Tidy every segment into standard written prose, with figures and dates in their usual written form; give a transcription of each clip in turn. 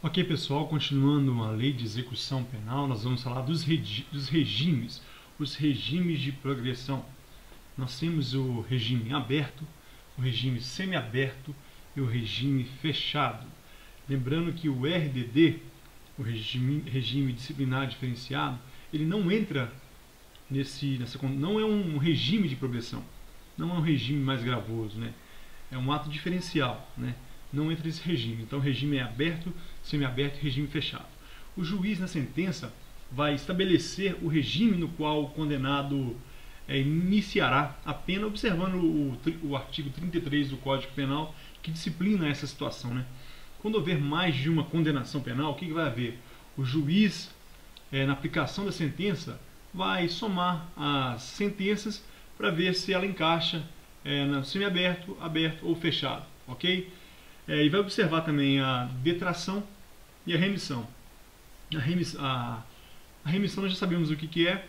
Ok, pessoal, continuando a lei de execução penal, nós vamos falar dos regimes, os regimes de progressão. Nós temos o regime aberto, o regime semiaberto e o regime fechado. Lembrando que o RDD, o regime disciplinar diferenciado, ele não entra não é um regime de progressão, não é um regime mais gravoso, né? É um ato diferencial, né? Não entra nesse regime. Então o regime é aberto, semiaberto e regime fechado. O juiz na sentença vai estabelecer o regime no qual o condenado iniciará a pena, observando o artigo 33 do Código Penal, que disciplina essa situação, né? Quando houver mais de uma condenação penal, o que vai haver? O juiz, na aplicação da sentença, vai somar as sentenças para ver se ela encaixa no semiaberto, aberto ou fechado, ok? E vai observar também a detração e a remissão. A remissão nós já sabemos o que é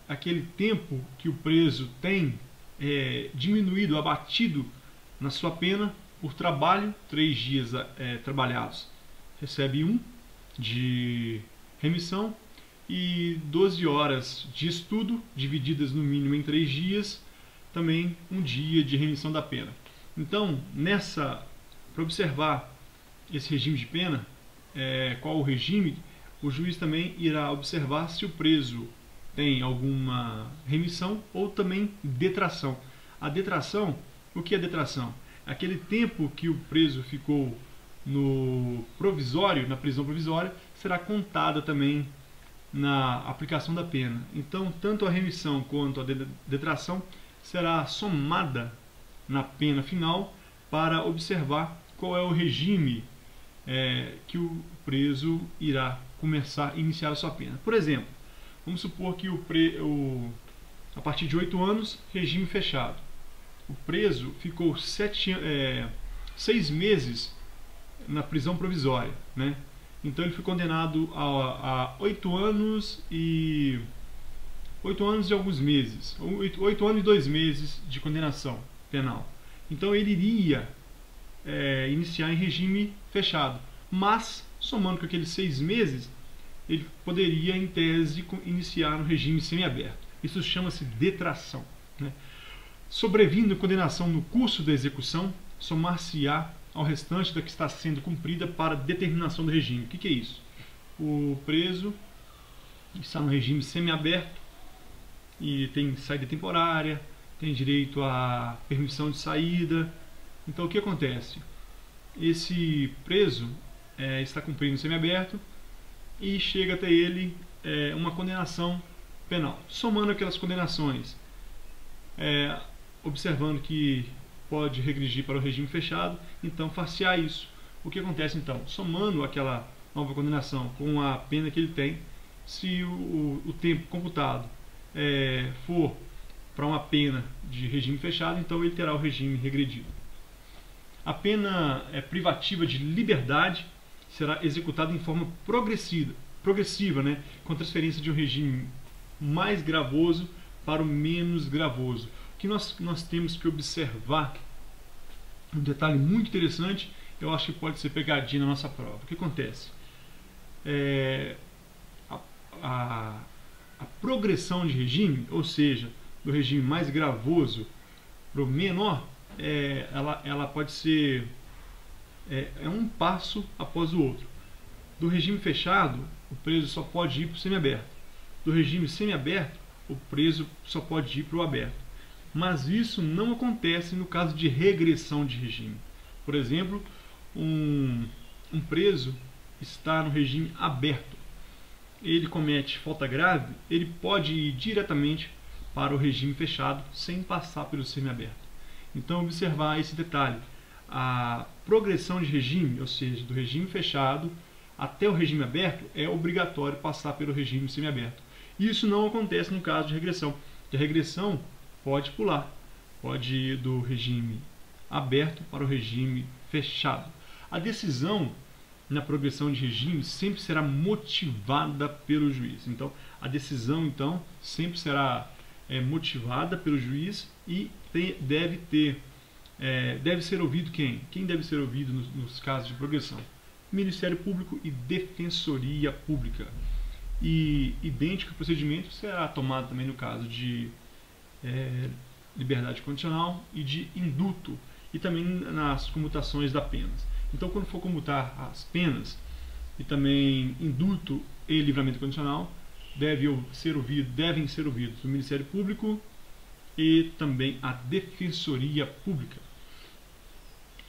aquele tempo que o preso tem diminuído, abatido na sua pena por trabalho, 3 dias trabalhados. Recebe 1 de remissão e 12 horas de estudo, divididas no mínimo em 3 dias, também 1 dia de remissão da pena. Então, para observar esse regime de pena, qual o regime, o juiz também irá observar se o preso tem alguma remissão ou também detração. A detração, o que é detração? Aquele tempo que o preso ficou no provisório, na prisão provisória, será contada também na aplicação da pena. Então, tanto a remissão quanto a detração será somada na pena final para observar qual é o regime que o preso irá iniciar a sua pena. Por exemplo, vamos supor que a partir de 8 anos, regime fechado. O preso ficou 6 meses na prisão provisória, né? Então ele foi condenado a 8 anos e 8 anos e alguns meses, 8 anos e 2 meses de condenação penal. Então ele iria iniciar em regime fechado, mas somando com aqueles 6 meses, ele poderia, em tese, iniciar no regime semiaberto. Isso chama-se detração, né? Sobrevindo condenação no curso da execução, somar-se-á ao restante da que está sendo cumprida para determinação do regime. O que é isso? O preso está no regime semiaberto e tem saída temporária, tem direito à permissão de saída. Então o que acontece? Esse preso está cumprindo o semiaberto e chega até ele uma condenação penal. Somando aquelas condenações, observando que pode regredir para o regime fechado, então far-se-á isso. O que acontece então? Somando aquela nova condenação com a pena que ele tem, se o tempo computado for para uma pena de regime fechado, então ele terá o regime regredido. A pena privativa de liberdade será executada em forma progressiva, né, com transferência de um regime mais gravoso para o menos gravoso. O que nós temos que observar, um detalhe muito interessante, eu acho que pode ser pegadinha na nossa prova. O que acontece? A progressão de regime, ou seja, do regime mais gravoso para o menor, ela pode ser um passo após o outro. Do regime fechado, o preso só pode ir para o semiaberto. Do regime semiaberto, o preso só pode ir para o aberto. Mas isso não acontece no caso de regressão de regime. Por exemplo, um preso está no regime aberto. Ele comete falta grave, ele pode ir diretamente para o regime fechado sem passar pelo semiaberto. Então, observar esse detalhe. A progressão de regime, ou seja, do regime fechado até o regime aberto, é obrigatório passar pelo regime semiaberto. Isso não acontece no caso de regressão. A regressão pode pular, pode ir do regime aberto para o regime fechado. A decisão na progressão de regime sempre será motivada pelo juiz. Então, a decisão sempre será motivada pelo juiz e deve ser ouvido quem? Quem deve ser ouvido nos casos de progressão? Ministério Público e Defensoria Pública. E idêntico procedimento será tomado também no caso de liberdade condicional e de indulto, e também nas comutações das penas. Então, quando for comutar as penas, e também indulto e livramento condicional, devem ser ouvidos o Ministério Público e também a Defensoria Pública.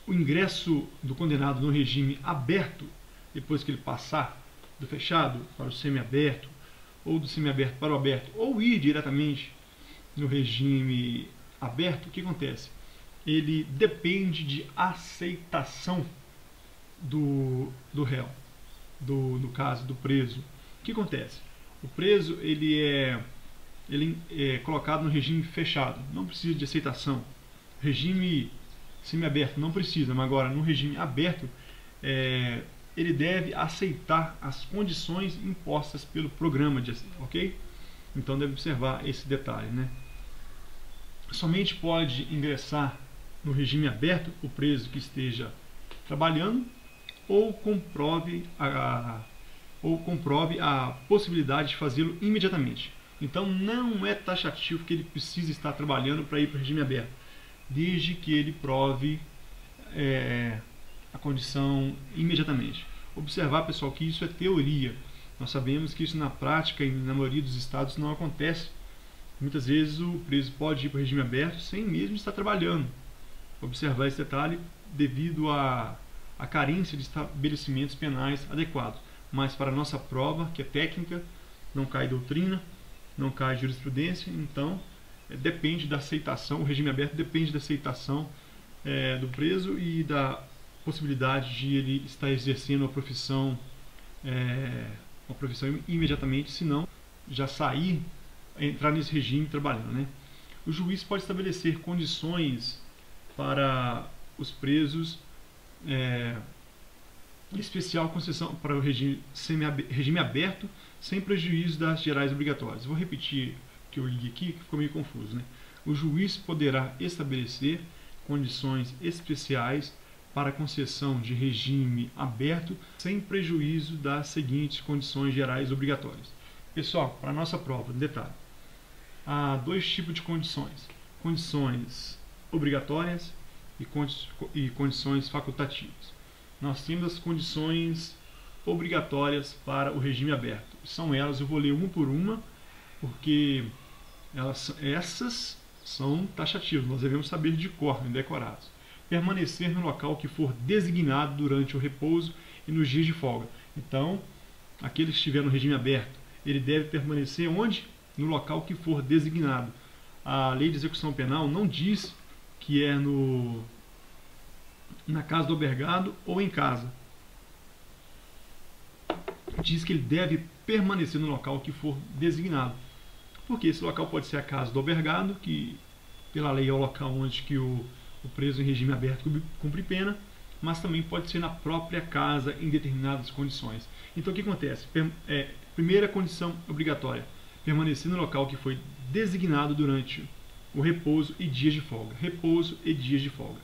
O ingresso do condenado no regime aberto, depois que ele passar do fechado para o semiaberto, ou do semiaberto para o aberto, ou ir diretamente no regime aberto, o que acontece? Ele depende de aceitação do réu, no caso do preso. O que acontece? O preso ele é colocado no regime fechado, não precisa de aceitação. Regime semiaberto não precisa, mas agora no regime aberto ele deve aceitar as condições impostas pelo programa, ok? Então deve observar esse detalhe, né? Somente pode ingressar no regime aberto o preso que esteja trabalhando ou comprove a possibilidade de fazê-lo imediatamente. Então não é taxativo que ele precise estar trabalhando para ir para o regime aberto, desde que ele prove a condição imediatamente. Observar, pessoal, que isso é teoria. Nós sabemos que isso na prática e na maioria dos estados não acontece. Muitas vezes o preso pode ir para o regime aberto sem mesmo estar trabalhando. Observar esse detalhe devido à carência de estabelecimentos penais adequados. Mas para a nossa prova, que é técnica, não cai doutrina, não cai jurisprudência, então depende da aceitação, o regime aberto depende da aceitação do preso e da possibilidade de ele estar exercendo a profissão imediatamente, se não já sair, entrar nesse regime trabalhando, né? O juiz pode estabelecer condições para os presos, especial concessão para o regime aberto, sem prejuízo das gerais obrigatórias. Vou repetir o que eu li aqui, que ficou meio confuso, né? O juiz poderá estabelecer condições especiais para a concessão de regime aberto, sem prejuízo das seguintes condições gerais obrigatórias. Pessoal, para a nossa prova, detalhe, há dois tipos de condições: condições obrigatórias e condições facultativas. Nós temos as condições obrigatórias para o regime aberto. São elas, eu vou ler uma por uma, porque essas são taxativas, nós devemos saber de cor, decorados. Permanecer no local que for designado durante o repouso e nos dias de folga. Então, aquele que estiver no regime aberto, ele deve permanecer onde? No local que for designado. A lei de execução penal não diz que é na casa do albergado ou em casa. Diz que ele deve permanecer no local que for designado. Porque esse local pode ser a casa do albergado, que pela lei é o local onde que o preso em regime aberto cumpre pena, mas também pode ser na própria casa em determinadas condições. Então o que acontece? Primeira condição obrigatória: permanecer no local que foi designado durante o repouso e dias de folga. Repouso e dias de folga.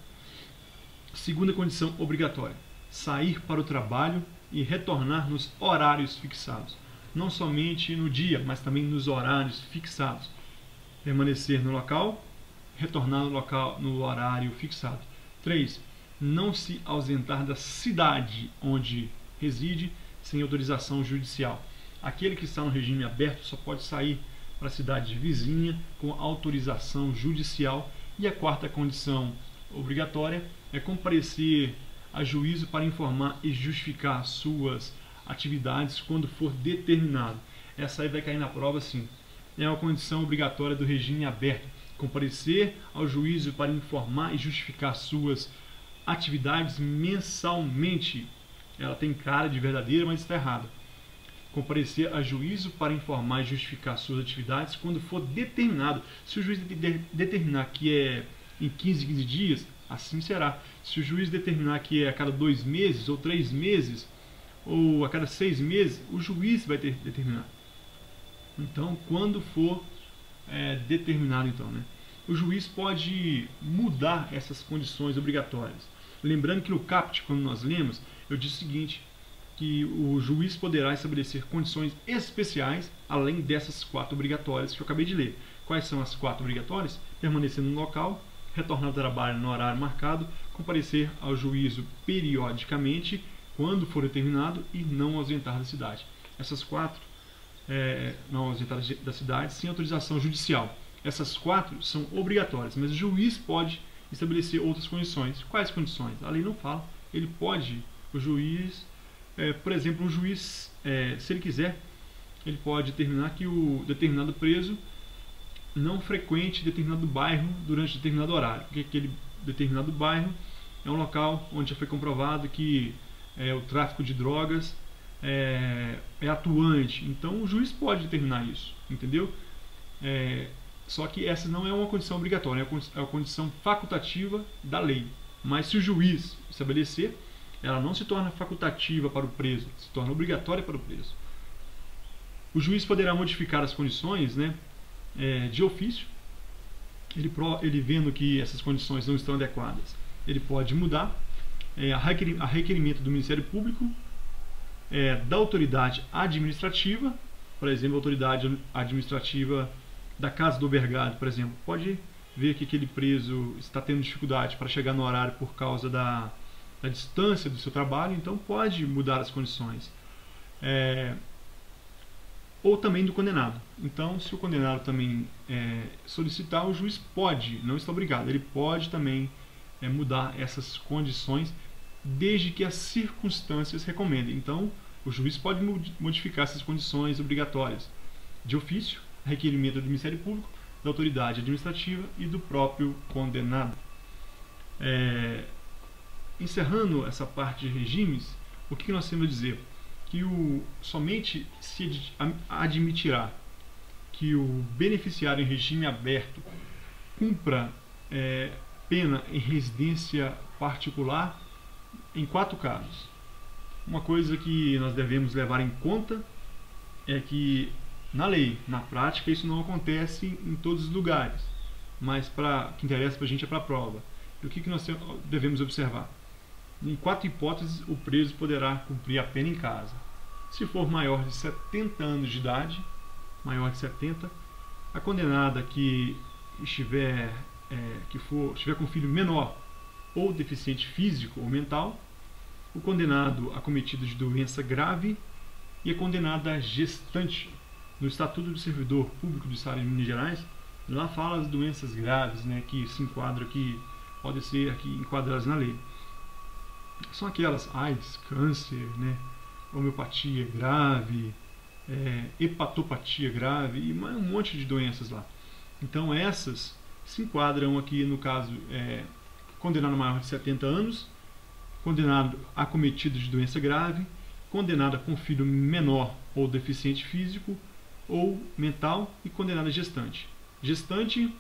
Segunda condição obrigatória: sair para o trabalho e retornar nos horários fixados. Não somente no dia, mas também nos horários fixados. Permanecer no local, retornar no horário fixado. 3. Não se ausentar da cidade onde reside sem autorização judicial. Aquele que está no regime aberto só pode sair para a cidade vizinha com autorização judicial. E a quarta condição obrigatória é comparecer a juízo para informar e justificar suas atividades quando for determinado. Essa aí vai cair na prova, sim. É uma condição obrigatória do regime aberto: comparecer ao juízo para informar e justificar suas atividades mensalmente. Ela tem cara de verdadeira, mas está errada. Comparecer a juízo para informar e justificar suas atividades quando for determinado. Se o juiz determinar que é em 15 dias, assim será. Se o juiz determinar que é a cada 2 meses ou 3 meses ou a cada 6 meses, o juiz vai ter que determinar. Então, quando for determinado, então, né? O juiz pode mudar essas condições obrigatórias. Lembrando que no caput, quando nós lemos, eu disse o seguinte, que o juiz poderá estabelecer condições especiais, além dessas 4 obrigatórias que eu acabei de ler. Quais são as 4 obrigatórias? Permanecer no local, retornar ao trabalho no horário marcado, comparecer ao juízo periodicamente, quando for determinado, e não ausentar da cidade. Essas 4, não ausentar da cidade, sem autorização judicial. Essas 4 são obrigatórias, mas o juiz pode estabelecer outras condições. Quais condições? A lei não fala. Ele pode, o juiz, por exemplo, um juiz, se ele quiser, ele pode determinar que o determinado preso não frequente determinado bairro durante determinado horário, porque aquele determinado bairro é um local onde já foi comprovado que o tráfico de drogas é atuante. Então o juiz pode determinar isso, entendeu? Só que essa não é uma condição obrigatória, é uma condição facultativa da lei. Mas se o juiz estabelecer, ela não se torna facultativa para o preso, se torna obrigatória para o preso. O juiz poderá modificar as condições, né, de ofício. Ele vendo que essas condições não estão adequadas, ele pode mudar a requerimento do Ministério Público, da autoridade administrativa, por exemplo, a autoridade administrativa da casa do albergado, por exemplo, pode ver que aquele preso está tendo dificuldade para chegar no horário por causa da distância do seu trabalho, então pode mudar as condições. Ou também do condenado. Então, se o condenado também solicitar, o juiz pode, não está obrigado, ele pode também mudar essas condições, desde que as circunstâncias recomendem. Então, o juiz pode modificar essas condições obrigatórias de ofício, requerimento do Ministério Público, da autoridade administrativa e do próprio condenado. Encerrando essa parte de regimes, o que nós temos a dizer? Que somente se admitirá que o beneficiário em regime aberto cumpra pena em residência particular em 4 casos. Uma coisa que nós devemos levar em conta é que na lei, na prática, isso não acontece em todos os lugares, mas o que interessa para a gente é para a prova. E o que nós devemos observar? Em 4 hipóteses, o preso poderá cumprir a pena em casa. Se for maior de 70 anos de idade, a condenada que estiver com filho menor ou deficiente físico ou mental, o condenado acometido de doença grave e a condenada gestante. No Estatuto do Servidor Público do Estado de Minas Gerais, lá fala as doenças graves, né, que se enquadram aqui, podem ser aqui enquadradas na lei. São aquelas AIDS, câncer, né, homeopatia grave, hepatopatia grave e um monte de doenças lá. Então essas se enquadram aqui no caso condenado maior de 70 anos, condenado acometido de doença grave, condenada com filho menor ou deficiente físico ou mental e condenada gestante. Gestante,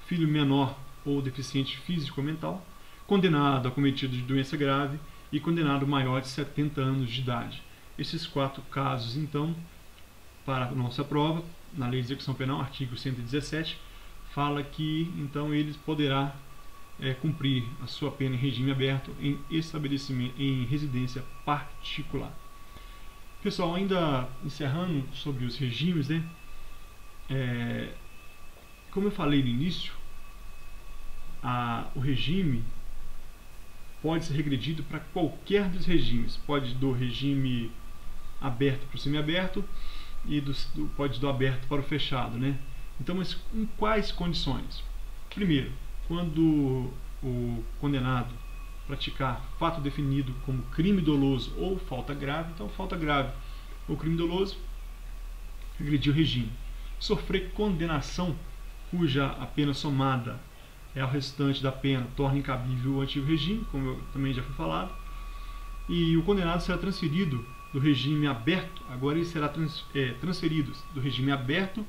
filho menor ou deficiente físico ou mental, condenado acometido de doença grave e condenado maior de 70 anos de idade. Esses 4 casos, então, para a nossa prova, na Lei de Execução Penal, artigo 117, fala que então eles poderá cumprir a sua pena em regime aberto em estabelecimento, em residência particular. Pessoal, ainda encerrando sobre os regimes, né? Como eu falei no início, o regime pode ser regredido para qualquer dos regimes. Pode do regime aberto para o semiaberto e pode do aberto para o fechado, né? Então, mas em quais condições? Primeiro, quando o condenado praticar fato definido como crime doloso ou falta grave, então falta grave ou crime doloso, regredir o regime. Sofrer condenação cuja a pena somada ao restante da pena torna incabível o antigo regime, como eu também já foi falado, e o condenado será transferido do regime aberto, agora ele será transferido do regime aberto,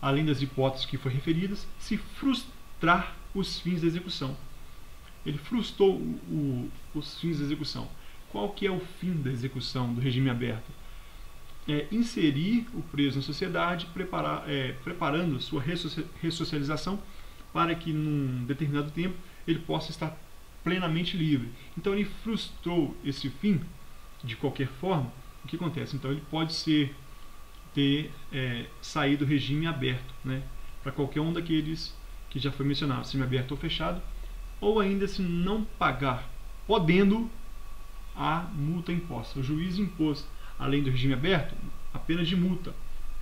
além das hipóteses que foram referidas, se frustrar os fins da execução. Ele frustrou os fins da execução. Qual que é o fim da execução do regime aberto? Inserir o preso na sociedade, preparando a sua ressocialização para que num determinado tempo ele possa estar plenamente livre. Então ele frustrou esse fim de qualquer forma. O que acontece? Então ele pode ter saído do regime aberto, né, para qualquer um daqueles que já foi mencionado, semiaberto ou fechado, ou ainda se não pagar, podendo, a multa imposta. O juiz impôs, além do regime aberto, a pena de multa,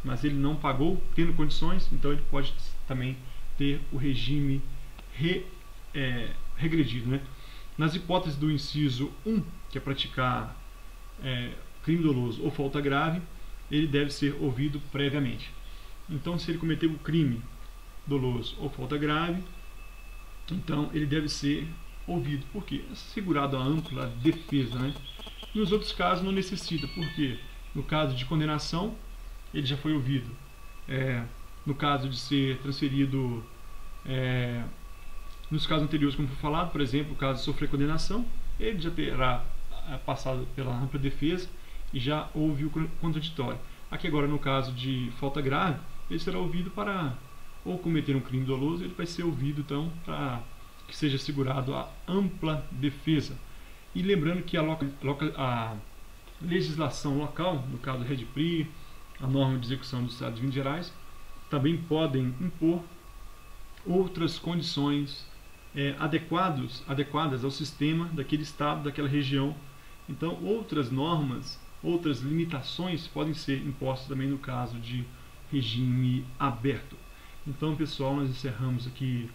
mas ele não pagou, tendo condições, então ele pode também ter o regime regredido, né? Nas hipóteses do inciso 1, que é praticar crime doloso ou falta grave, ele deve ser ouvido previamente. Então, se ele cometeu o crime doloso ou falta grave, então ele deve ser ouvido, porque é assegurado a ampla defesa, né? Nos outros casos não necessita, porque no caso de condenação ele já foi ouvido, no caso de ser transferido, nos casos anteriores, como foi falado, por exemplo, o caso de sofrer condenação, ele já terá passado pela ampla defesa e já houve o contraditório. Aqui agora, no caso de falta grave, ele será ouvido para ou cometer um crime doloso, ele vai ser ouvido então para que seja assegurado a ampla defesa. E lembrando que a legislação local, no caso do REDPRI, a norma de execução dos Estados de Minas Gerais, também podem impor outras condições adequadas ao sistema daquele estado, daquela região. Então, outras normas, outras limitações podem ser impostas também no caso de regime aberto. Então, pessoal, nós encerramos aqui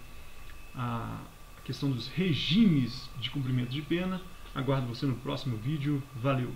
a questão dos regimes de cumprimento de pena. Aguardo você no próximo vídeo. Valeu!